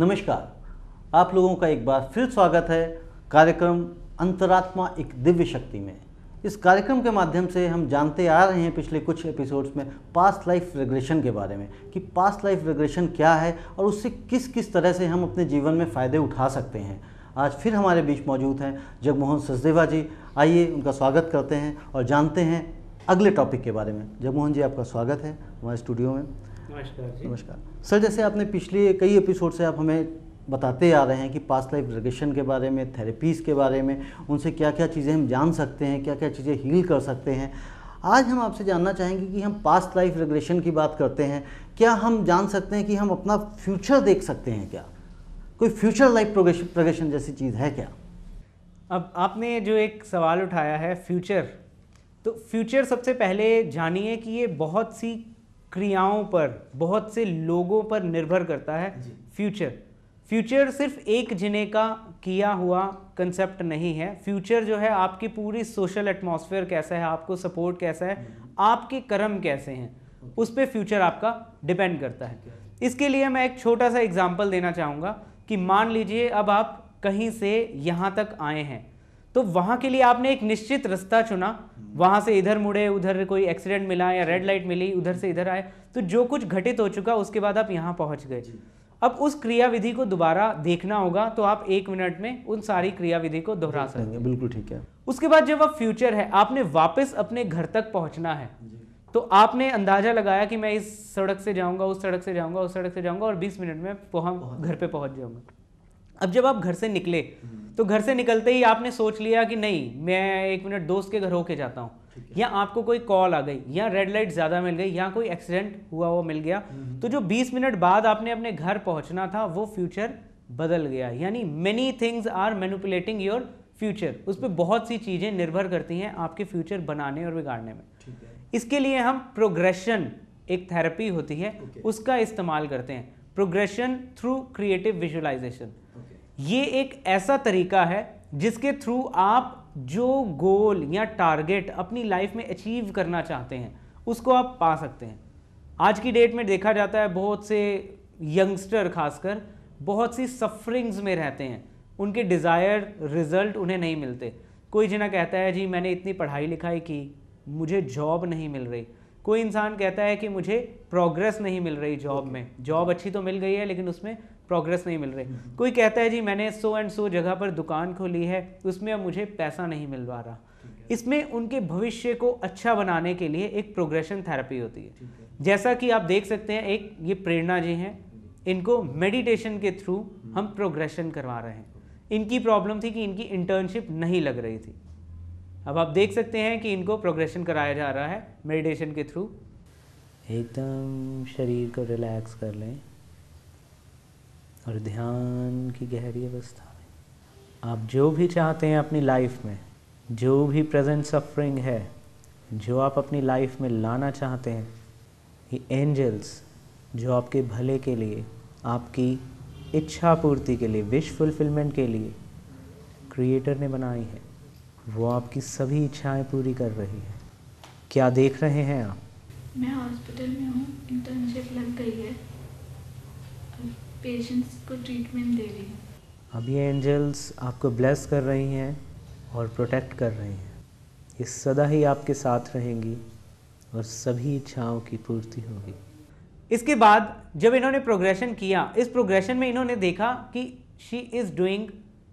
नमस्कार, आप लोगों का एक बार फिर स्वागत है कार्यक्रम अंतरात्मा एक दिव्य शक्ति में। इस कार्यक्रम के माध्यम से हम जानते आ रहे हैं पिछले कुछ एपिसोड्स में पास्ट लाइफ रिग्रेशन के बारे में कि पास्ट लाइफ रिग्रेशन क्या है और उससे किस किस तरह से हम अपने जीवन में फ़ायदे उठा सकते हैं। आज फिर हमारे बीच मौजूद हैं जगमोहन सचदेवा जी। आइए उनका स्वागत करते हैं और जानते हैं अगले टॉपिक के बारे में। जगमोहन जी, आपका स्वागत है हमारे स्टूडियो में। नमस्कार जी। नमस्कार सर, जैसे आपने पिछले कई एपिसोड से आप हमें बताते आ रहे हैं कि पास्ट लाइफ रिग्रेशन के बारे में, थेरेपीज़ के बारे में, उनसे क्या क्या चीज़ें हम जान सकते हैं, क्या क्या चीज़ें हील कर सकते हैं। आज हम आपसे जानना चाहेंगे कि हम पास्ट लाइफ रिग्रेशन की बात करते हैं, क्या हम जान सकते हैं कि हम अपना फ्यूचर देख सकते हैं? क्या कोई फ्यूचर लाइफ प्रोग्रेशन जैसी चीज़ है क्या? अब आपने जो एक सवाल उठाया है फ्यूचर, तो फ्यूचर सबसे पहले जानिए कि ये बहुत सी क्रियाओं पर, बहुत से लोगों पर निर्भर करता है। फ्यूचर सिर्फ एक जने का किया हुआ कंसेप्ट नहीं है। फ्यूचर जो है आपकी पूरी सोशल एटमॉस्फेयर कैसा है, आपको सपोर्ट कैसा है, आपके कर्म कैसे हैं, उस पर फ्यूचर आपका डिपेंड करता है। इसके लिए मैं एक छोटा सा एग्जांपल देना चाहूँगा कि मान लीजिए अब आप कहीं से यहाँ तक आए हैं, तो वहाँ के लिए आपने एक निश्चित रास्ता चुना, वहाँ से इधर मुड़े, उधर कोई एक्सीडेंट मिला या रेड लाइट मिली, उधर से इधर आए, तो जो कुछ घटित हो चुका उसके बाद आप यहाँ पहुँच गए। अब उस क्रियाविधि को दोबारा देखना होगा तो आप 1 मिनट में उन सारी क्रियाविधि को दोहरा सकते हैं। बिल्कुल ठीक है। उसके बाद जब अब फ्यूचर है, आपने वापस अपने घर तक पहुँचना है, तो आपने अंदाजा लगाया कि मैं इस सड़क से जाऊँगा, उस सड़क से जाऊँगा, उस सड़क से जाऊँगा और 20 मिनट में घर पे पहुँच जाऊँगा। अब जब आप घर से निकले तो घर से निकलते ही आपने सोच लिया कि नहीं, मैं 1 मिनट दोस्त के घर होके जाता हूँ, या आपको कोई कॉल आ गई, या रेड लाइट ज़्यादा मिल गई, या कोई एक्सीडेंट हुआ वो मिल गया, तो जो 20 मिनट बाद आपने अपने घर पहुँचना था वो फ्यूचर बदल गया। यानी many things are manipulating your future. उस पर बहुत सी चीज़ें निर्भर करती हैं आपके फ्यूचर बनाने और बिगाड़ने में। इसके लिए हम प्रोग्रेशन, एक थेरेपी होती है, उसका इस्तेमाल करते हैं। Progression through creative visualisation. ये एक ऐसा तरीका है जिसके थ्रू आप जो गोल या टारगेट अपनी लाइफ में अचीव करना चाहते हैं उसको आप पा सकते हैं। आज की डेट में देखा जाता है बहुत से यंगस्टर खासकर बहुत सी सफरिंग्स में रहते हैं, उनके डिज़ायर रिजल्ट उन्हें नहीं मिलते। कोई जना कहता है जी मैंने इतनी पढ़ाई लिखाई की, मुझे जॉब नहीं मिल रही। कोई इंसान कहता है कि मुझे प्रोग्रेस नहीं मिल रही जॉब में, जॉब अच्छी तो मिल गई है लेकिन उसमें प्रोग्रेस नहीं मिल रही। कोई कहता है जी मैंने सो एंड सो जगह पर दुकान खोली है, उसमें अब मुझे पैसा नहीं मिल पा रहा। इसमें उनके भविष्य को अच्छा बनाने के लिए एक प्रोग्रेशन थेरेपी होती है। जैसा कि आप देख सकते हैं, एक ये प्रेरणा जी हैं, इनको मेडिटेशन के थ्रू हम प्रोग्रेशन करवा रहे हैं। इनकी प्रॉब्लम थी कि इनकी इंटर्नशिप नहीं लग रही थी। अब आप देख सकते हैं कि इनको प्रोग्रेशन कराया जा रहा है मेडिटेशन के थ्रू। एकदम शरीर को रिलैक्स कर लें और ध्यान की गहरी अवस्था में आप जो भी चाहते हैं अपनी लाइफ में, जो भी प्रेजेंट सफरिंग है, जो आप अपनी लाइफ में लाना चाहते हैं, ये एंजल्स जो आपके भले के लिए, आपकी इच्छा पूर्ति के लिए, विश फुलफिलमेंट के लिए क्रिएटर ने बनाई है, वो आपकी सभी इच्छाएं पूरी कर रही है। क्या देख रहे हैं आप? मैं हॉस्पिटल में हूँ, इंटर्नशिप लग गई है, पेशेंट्स को ट्रीटमेंट दे रही हूँ। अब ये एंजल्स आपको ब्लेस कर रही हैं और प्रोटेक्ट कर रही हैं। ये सदा ही आपके साथ रहेंगी और सभी इच्छाओं की पूर्ति होगी। इसके बाद जब इन्होंने प्रोग्रेशन किया, इस प्रोग्रेशन में इन्होंने देखा कि she is doing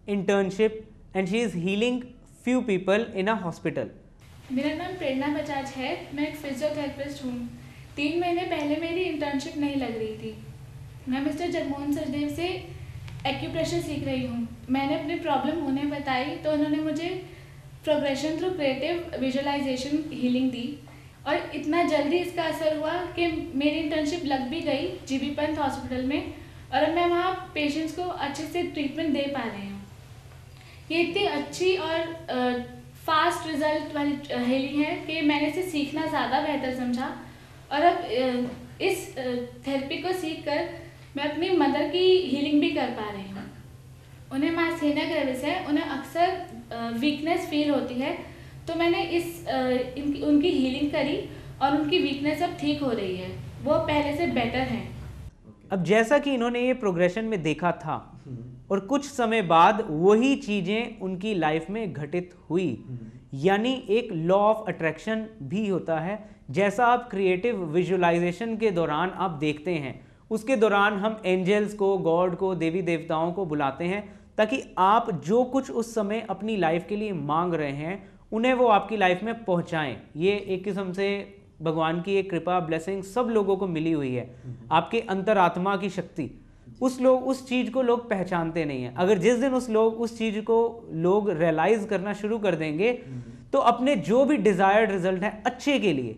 internship and she is healing few people in a hospital. मेरा नाम प्रेरणा बजाज है, मैं एक फिजियोथेरेपिस्ट हूँ। 3 महीने पहले मेरी इंटर्नशिप नहीं लग रही थी। मैं मिस्टर जगमोहन सचदेव से एक्यूप्रेशर सीख रही हूँ। मैंने अपनी प्रॉब्लम उन्हें बताई तो उन्होंने मुझे progression through creative visualisation healing दी और इतना जल्दी इसका असर हुआ कि मेरी इंटर्नशिप लग भी गई जीबी पंत हॉस्पिटल में और अब मैं वहाँ पेशेंट्स को अच्छे से ट्रीटमेंट दे पा रही हूँ। ये इतनी अच्छी और फास्ट रिजल्ट वाली हीलिंग है कि मैंने इसे सीखना ज़्यादा बेहतर समझा और अब इस थेरेपी को सीखकर मैं अपनी मदर की हीलिंग भी कर पा रही हूँ। उन्हें माइस्थेनिया ग्रेविस है, उन्हें अक्सर वीकनेस फील होती है, तो मैंने उनकी हीलिंग करी और उनकी वीकनेस अब ठीक हो रही है, वो पहले से बेटर है। अब जैसा कि इन्होंने ये प्रोग्रेशन में देखा था और कुछ समय बाद वही चीजें उनकी लाइफ में घटित हुई, यानी एक लॉ ऑफ अट्रैक्शन भी होता है। जैसा आप क्रिएटिव विजुअलाइजेशन के दौरान आप देखते हैं, उसके दौरान हम एंजल्स को, गॉड को, देवी देवताओं को बुलाते हैं ताकि आप जो कुछ उस समय अपनी लाइफ के लिए मांग रहे हैं उन्हें वो आपकी लाइफ में पहुंचाएं। ये एक किस्म से भगवान की एक कृपा, ब्लेसिंग सब लोगों को मिली हुई है। आपके अंतरात्मा की शक्ति, उस चीज को लोग पहचानते नहीं है। अगर जिस दिन उस चीज को लोग रियलाइज करना शुरू कर देंगे तो अपने जो भी डिजायर्ड रिजल्ट है अच्छे के लिए,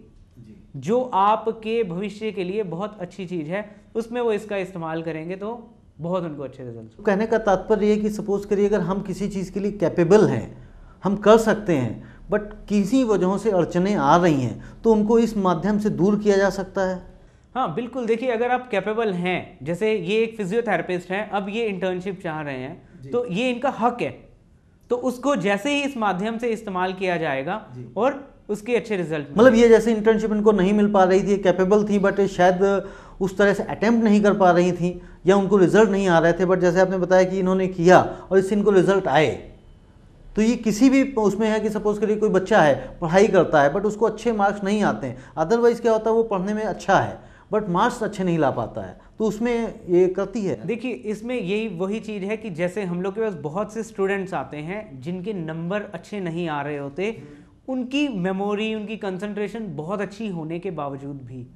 जो आपके भविष्य के लिए बहुत अच्छी चीज है, उसमें वो इसका इस्तेमाल करेंगे तो बहुत उनको अच्छे रिजल्ट। कहने का तात्पर्य ये कि सपोज करिए अगर हम किसी चीज़ के लिए कैपेबल हैं, हम कर सकते हैं, बट किसी वजहों से अड़चनें आ रही हैं, तो उनको इस माध्यम से दूर किया जा सकता है। हाँ बिल्कुल, देखिए अगर आप कैपेबल हैं, जैसे ये एक फिजियोथेरेपिस्ट हैं, अब ये इंटर्नशिप चाह रहे हैं तो ये इनका हक है, तो उसको जैसे ही इस माध्यम से इस्तेमाल किया जाएगा और उसके अच्छे रिजल्ट। मतलब ये जैसे इंटर्नशिप इनको नहीं मिल पा रही थी, कैपेबल थी बट शायद उस तरह से अटेम्प्ट नहीं कर पा रही थी या उनको रिजल्ट नहीं आ रहे थे, बट जैसे आपने बताया कि इन्होंने किया और इससे इनको रिजल्ट आए, तो ये किसी भी उसमें है कि सपोज करिए कोई बच्चा है, पढ़ाई करता है बट उसको अच्छे मार्क्स नहीं आते हैं, अदरवाइज क्या होता है वो पढ़ने में अच्छा है बट मार्क्स अच्छे नहीं ला पाता है, तो उसमें ये करती है। देखिए इसमें यही वही चीज़ है कि जैसे हम लोग के पास बहुत से स्टूडेंट्स आते हैं जिनके नंबर अच्छे नहीं आ रहे होते, उनकी मेमोरी, उनकी कंसंट्रेशन बहुत अच्छी होने के बावजूद भी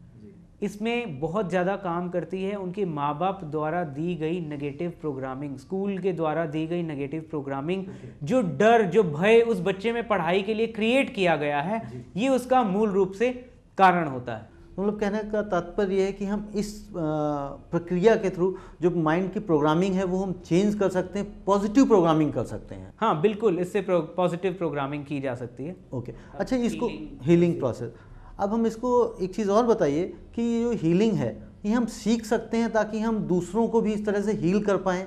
इसमें बहुत ज़्यादा काम करती है उनके माँ बाप द्वारा दी गई नेगेटिव प्रोग्रामिंग, स्कूल के द्वारा दी गई नेगेटिव प्रोग्रामिंग, जो डर, जो भय उस बच्चे में पढ़ाई के लिए क्रिएट किया गया है, ये उसका मूल रूप से कारण होता है। मतलब कहने का तात्पर्य ये है कि हम इस प्रक्रिया के थ्रू जो माइंड की प्रोग्रामिंग है वो हम चेंज कर सकते हैं, पॉजिटिव प्रोग्रामिंग कर सकते हैं। हाँ बिल्कुल, इससे पॉजिटिव प्रोग्रामिंग की जा सकती है। ओके, अच्छा इसको हीलिंग प्रोसेस, अब हम इसको एक चीज़ और बताइए कि ये जो हीलिंग है ये हम सीख सकते हैं ताकि हम दूसरों को भी इस तरह से हील कर पाएँ।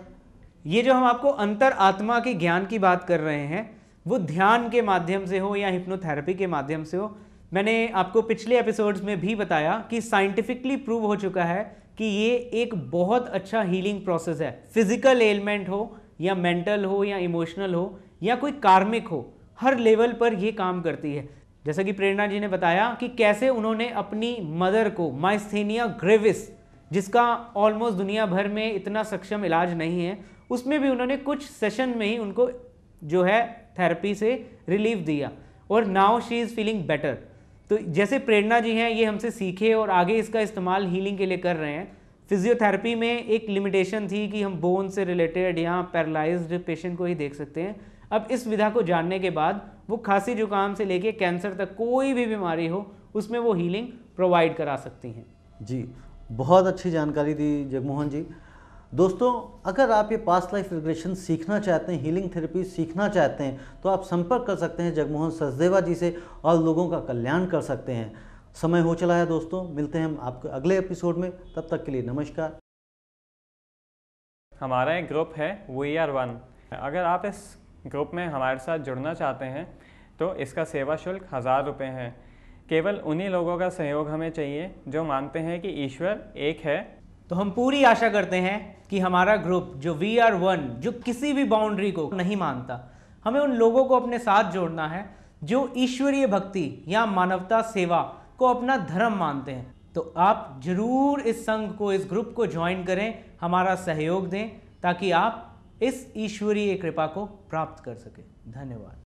ये जो हम आपको अंतर आत्मा के ज्ञान की बात कर रहे हैं वो ध्यान के माध्यम से हो या हिप्नोथेरेपी के माध्यम से हो, मैंने आपको पिछले एपिसोड्स में भी बताया कि साइंटिफिकली प्रूव हो चुका है कि ये एक बहुत अच्छा हीलिंग प्रोसेस है। फिजिकल एलिमेंट हो या मेंटल हो या इमोशनल हो या कोई कार्मिक हो, हर लेवल पर ये काम करती है। जैसा कि प्रेरणा जी ने बताया कि कैसे उन्होंने अपनी मदर को माइस्थेनिया ग्रेविस, जिसका ऑलमोस्ट दुनिया भर में इतना सक्षम इलाज नहीं है, उसमें भी उन्होंने कुछ सेशन में ही उनको जो है थेरेपी से रिलीफ दिया और now she is feeling better. तो जैसे प्रेरणा जी हैं, ये हमसे सीखे और आगे इसका इस्तेमाल हीलिंग के लिए कर रहे हैं। फिजियोथेरेपी में एक लिमिटेशन थी कि हम बोन से रिलेटेड या पैरालाइज्ड पेशेंट को ही देख सकते हैं। अब इस विधा को जानने के बाद वो खांसी जुकाम से लेके कैंसर तक कोई भी बीमारी हो उसमें वो हीलिंग प्रोवाइड करा सकती हैं। जी, बहुत अच्छी जानकारी दी जगमोहन जी। दोस्तों, अगर आप ये पास्ट लाइफ रिग्रेशन सीखना चाहते हैं, हीलिंग थेरेपी सीखना चाहते हैं, तो आप संपर्क कर सकते हैं जगमोहन सचदेवा जी से और लोगों का कल्याण कर सकते हैं। समय हो चला है दोस्तों, मिलते हैं हम आपके अगले एपिसोड में, तब तक के लिए नमस्कार। हमारा एक ग्रुप है We Are One। अगर आप इस ग्रुप में हमारे साथ जुड़ना चाहते हैं तो इसका सेवा शुल्क 1000 रुपये है। केवल उन्हीं लोगों का सहयोग हमें चाहिए जो मानते हैं कि ईश्वर एक है। तो हम पूरी आशा करते हैं कि हमारा ग्रुप जो We Are One, जो किसी भी बाउंड्री को नहीं मानता, हमें उन लोगों को अपने साथ जोड़ना है जो ईश्वरीय भक्ति या मानवता सेवा को अपना धर्म मानते हैं। तो आप जरूर इस संघ को, इस ग्रुप को ज्वाइन करें, हमारा सहयोग दें ताकि आप इस ईश्वरीय कृपा को प्राप्त कर सकें। धन्यवाद।